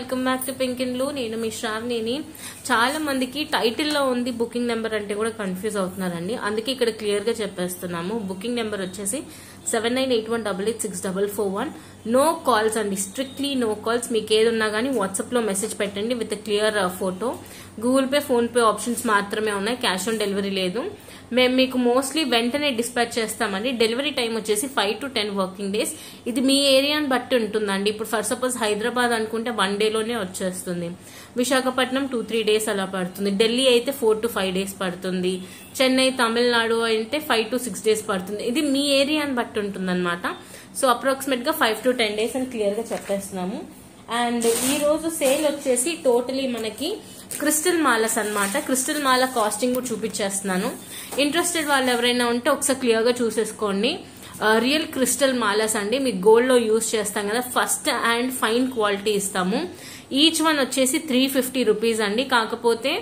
Welcome back to pink and blue. నేను మీ శ్రావణిని. చాలా మందికి టైటిల్ లో ఉంది బుకింగ్ నెంబర్ అంటే కూడా కన్ఫ్యూజ్ అవుతున్నారండి. అందుకే ఇక్కడ క్లియర్ గా చెప్పేస్తున్నాము. బుకింగ్ నెంబర్ వచ్చేసి 7981886441. నో కాల్స్ అండి, స్ట్రిక్ట్లీ నో కాల్స్. మీకు ఏది ఉన్నా గానీ వాట్సాప్ లో మెసేజ్ పెట్టండి with clear photo. Google pay, phone pay options మాత్రమే ఉన్నాయి, క్యాష్ ఆన్ డెలివరీ లేదు. మేము మీకు మోస్ట్లీ వెంటనే డిస్పాచ్ చేస్తామండి. డెలివరీ టైం వచ్చేసి 5 to 10 వర్కింగ్ డేస్. ఇది మీ ఏరియాని బట్టి ఉంటుందండి. ఇప్పుడు ఫర్ సపోజ్ హైదరాబాద్ అనుకుంటే 1 డేలోనే వచ్చేస్తుంది. విశాఖపట్నం 2-3 డేస్ అలా పడుతుంది. ఢిల్లీ అయితే 4 to 5 డేస్ పడుతుంది. చెన్నై, తమిళనాడు అయితే 5 to 6 డేస్ పడుతుంది. ఇది మీ ఏరియాని బట్టి ఉంటుంది అనమాట. సో అప్రాక్సిమేట్ గా 5 to 10 డేస్ అని క్లియర్ గా చెప్పేస్తున్నాము. అండ్ ఈ రోజు సేల్ వచ్చేసి టోటలీ మనకి క్రిస్టల్ మాలస్ అన్నమాట. క్రిస్టల్ మాల కాస్టింగ్ కూడా చూపించేస్తున్నాను. ఇంట్రెస్టెడ్ వాళ్ళు ఎవరైనా ఉంటే ఒకసారి క్లియర్ గా చూసేసుకోండి. రియల్ క్రిస్టల్ మాలస్ అండి, మీకు గోల్డ్ లో యూజ్ చేస్తాం కదా, ఫస్ట్ అండ్ ఫైన్ క్వాలిటీ ఇస్తాము. ఈచ్ వన్ వచ్చేసి 350 రూపీస్ అండి. కాకపోతే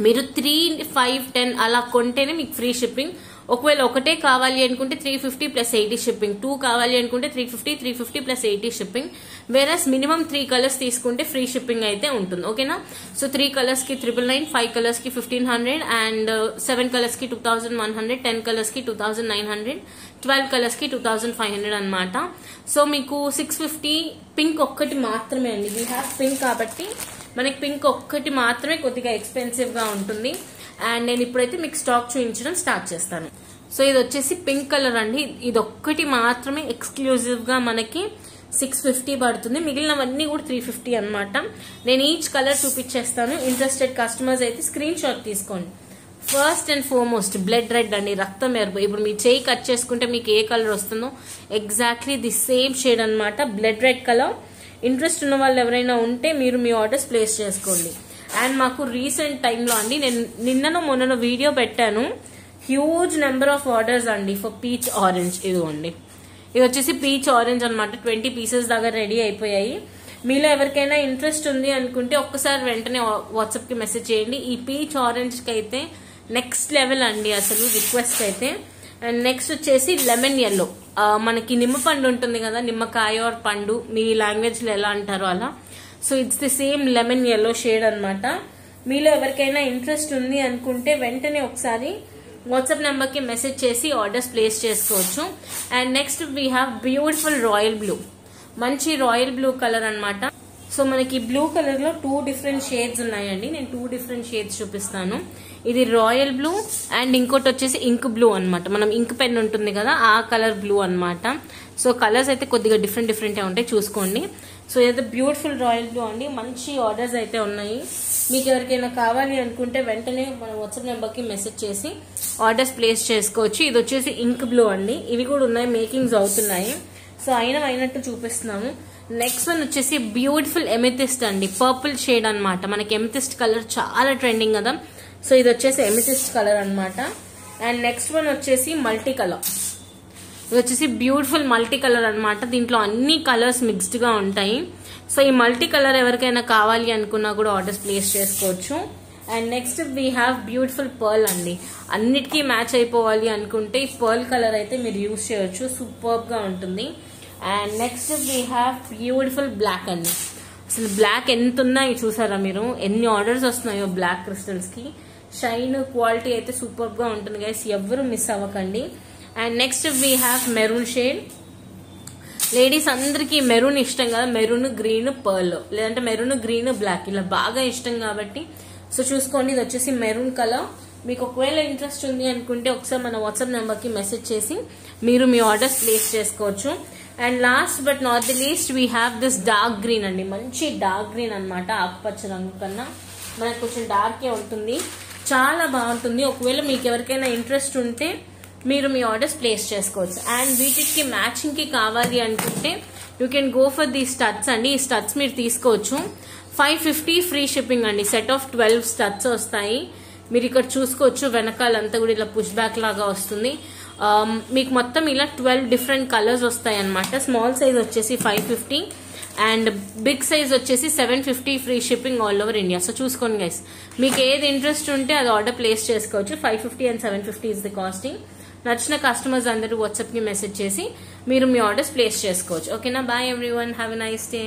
మీరు 3, 5, 10 అలా కొంటేనే మీకు ఫ్రీ షిప్పింగ్. ఒకవేళ ఒకటే కావాలి అనుకుంటే 350 ప్లస్ 80 షిప్పింగ్. 2 కావాలి అనుకుంటే 350 ప్లస్ 80 షిప్పింగ్. వేరస్ మినిమం 3 కలర్స్ తీసుకుంటే ఫ్రీ షిప్పింగ్ అయితే ఉంటుంది. ఓకేనా? సో 3 కలర్స్ కి 999, 5 కలర్స్ కి 1500 అండ్ 7 కలర్స్ కి 2100, 10 కలర్స్ కి 2900, 12 కలర్స్ కి 2500 అనమాట. సో మీకు 650. పింక్ ఒక్కటి మాత్రమే అండి. వీ హ్యావ్ పింక్ కాబట్టి మనకి పింక్ ఒక్కటి మాత్రమే కొద్దిగా ఎక్స్పెన్సివ్ గా ఉంటుంది. అండ్ నేను ఇప్పుడైతే మీకు స్టాక్ చూపించడం స్టార్ట్ చేస్తాను. సో ఇది వచ్చేసి పింక్ కలర్ అండి. ఇది ఒక్కటి మాత్రమే ఎక్స్క్లూజివ్ గా మనకి 650 పడుతుంది. మిగిలినవన్నీ కూడా 350 అనమాట. నేను ఈచ్ కలర్ చూపించేస్తాను. ఇంట్రెస్టెడ్ కస్టమర్స్ అయితే స్క్రీన్ షాట్ తీసుకోండి. First and foremost blood red అండి, రక్తం ఎరుపు. ఇప్పుడు మీ చేయి కట్ చేసుకుంటే మీకు ఏ కలర్ వస్తుందో ఎగ్జాక్ట్లీ ది సేమ్ షేడ్ అనమాట, బ్లడ్ రెడ్ కలర్. ఇంట్రెస్ట్ ఉన్న వాళ్ళు ఎవరైనా ఉంటే మీరు మీ ఆర్డర్స్ ప్లేస్ చేసుకోండి. అండ్ మాకు రీసెంట్ టైంలో అండి, నేను నిన్ననో మొన్ననో వీడియో పెట్టాను, హ్యూజ్ నెంబర్ ఆఫ్ ఆర్డర్స్ అండి ఫర్ పీచ్ ఆరెంజ్. ఇదిగోండి, ఇది వచ్చేసి పీచ్ ఆరెంజ్ అనమాట. 20 పీసెస్ దాకా రెడీ అయిపోయాయి. మీలో ఎవరికైనా ఇంట్రెస్ట్ ఉంది అనుకుంటే ఒక్కసారి వెంటనే వాట్సాప్ కి మెసేజ్ చేయండి. ఈ పీచ్ ఆరెంజ్ కి అయితే నెక్స్ట్ లెవెల్ అండి అసలు రిక్వెస్ట్ అయితే. అండ్ నెక్స్ట్ వచ్చేసి లెమన్ ఎల్లో. మనకి నిమ్మ పండు ఉంటుంది కదా, నిమ్మకాయ ఆర్ పండు, మీ లాంగ్వేజ్ లో ఎలా అంటారో అలా. So it's the same lemon yellow shade అనమాట. మీలో ఎవరికైనా ఇంట్రెస్ట్ ఉంది అనుకుంటే వెంటనే ఒకసారి వాట్సాప్ నెంబర్ కి మెసేజ్ చేసి ఆర్డర్స్ ప్లేస్ చేసుకోవచ్చు. And next we have beautiful royal blue. మంచి రాయల్ బ్లూ కలర్ అనమాట. సో మనకి బ్లూ కలర్ లో 2 డిఫరెంట్ షేడ్స్ ఉన్నాయండి. నేను 2 డిఫరెంట్ షేడ్స్ చూపిస్తాను. ఇది రాయల్ బ్లూ అండ్ ఇంకోటి వచ్చేసి ఇంక్ బ్లూ అనమాట. మనం ఇంక్ పెన్ ఉంటుంది కదా, ఆ కలర్ బ్లూ అనమాట. సో కలర్స్ అయితే కొద్దిగా డిఫరెంట్ ఉంటాయి, చూసుకోండి. సో ఇది బ్యూటిఫుల్ రాయల్ బ్లూ అండి. మంచి ఆర్డర్స్ అయితే ఉన్నాయి. మీకు ఎవరికైనా కావాలి అనుకుంటే వెంటనే మన వాట్సాప్ నెంబర్ కి మెసేజ్ చేసి ఆర్డర్స్ ప్లేస్ చేసుకోవచ్చు. ఇది వచ్చేసి ఇంక్ బ్లూ అండి. ఇవి కూడా ఉన్నాయి, మేకింగ్స్ అవుతున్నాయి. సో అయినట్టు చూపిస్తున్నాము. నెక్స్ట్ వన్ వచ్చేసి బ్యూటిఫుల్ ఎమెథిస్ట్ అండి, పర్పుల్ షేడ్ అనమాట. మనకి ఎమెథిస్ట్ కలర్ చాలా ట్రెండింగ్ కదా. సో ఇది వచ్చేసి ఎమెథిస్ట్ కలర్ అనమాట. అండ్ నెక్స్ట్ వన్ వచ్చేసి మల్టీ కలర్. ఇది వచ్చేసి బ్యూటిఫుల్ మల్టీ కలర్ అనమాట. దీంట్లో అన్ని కలర్స్ మిక్స్డ్ గా ఉంటాయి. సో ఈ మల్టీ కలర్ ఎవరికైనా కావాలి అనుకున్నా కూడా ఆర్డర్స్ ప్లేస్ చేసుకోవచ్చు. And next we have beautiful pearl అండి. అన్నిటికీ మ్యాచ్ అయిపోవాలి అనుకుంటే ఈ పర్ల్ కలర్ అయితే మీరు యూజ్ చేయొచ్చు, సూపర్బ్ గా ఉంటుంది. And next we have beautiful black అండి. అసలు బ్లాక్ ఎంత ఉన్నాయి చూసారా మీరు, ఎన్ని ఆర్డర్స్ వస్తున్నాయో బ్లాక్ క్రిస్టల్స్ కి. షైన్ క్వాలిటీ అయితే సూపర్బ్ గా ఉంటుంది గైస్, ఎవ్వరు మిస్ అవ్వకండి. And next we have maroon shade. Ladies అందరికి మెరూన్ ఇష్టం కదా, మెరూన్ గ్రీన్ పర్ల్, లేదంటే మెరూన్ గ్రీన్ బ్లాక్ ఇలా బాగా ఇష్టం కాబట్టి సో చూసుకోండి. ఇది వచ్చేసి మెరూన్ కలర్. మీకు ఒకవేళ ఇంట్రెస్ట్ ఉంది అనుకుంటే ఒకసారి మన వాట్సాప్ నెంబర్ కి మెసేజ్ చేసి మీరు మీ ఆర్డర్స్ ప్లేస్ చేసుకోవచ్చు. And last but not the least we have this dark green అండి. మంచి డార్క్ గ్రీన్ అనమాట. ఆకుపచ్చ రంగు కన్నా మనకు కొంచెం డార్కే ఉంటుంది, చాలా బాగుంటుంది. ఒకవేళ మీకు ఎవరికైనా ఇంట్రెస్ట్ ఉంటే మీరు మీ ఆర్డర్స్ ప్లేస్ చేసుకోవచ్చు. అండ్ వీటికి మ్యాచింగ్ కి కావాలి అనుకుంటే you can go for the studs అండి. ఈ స్టడ్స్ మీరు తీసుకోవచ్చు. 550 ఫ్రీ షిప్పింగ్ అండి. సెట్ ఆఫ్ 12 స్టడ్స్ వస్తాయి. మీరు ఇక్కడ చూసుకోవచ్చు, వెనకాలంతా కూడా ఇలా పుష్ బ్యాక్ లాగా వస్తుంది. మీకు మొత్తం ఇలా 12 డిఫరెంట్ కలర్స్ వస్తాయి అనమాట. స్మాల్ సైజ్ వచ్చేసి 550 అండ్ బిగ్ సైజ్ వచ్చేసి 750 free shipping all over India. So చూసుకోండి గైస్, మీకు ఏది ఇంట్రెస్ట్ ఉంటే అది ఆర్డర్ ప్లేస్ చేసుకోవచ్చు. 550 అండ్ 750 ఇస్ ది కాస్టింగ్. నచ్చిన కస్టమర్స్ అందరూ వాట్సాప్ కి మెసేజ్ చేసి మీరు మీ ఆర్డర్స్ ప్లేస్ చేసుకోవచ్చు. ఓకేనా? Bye everyone, have a nice day.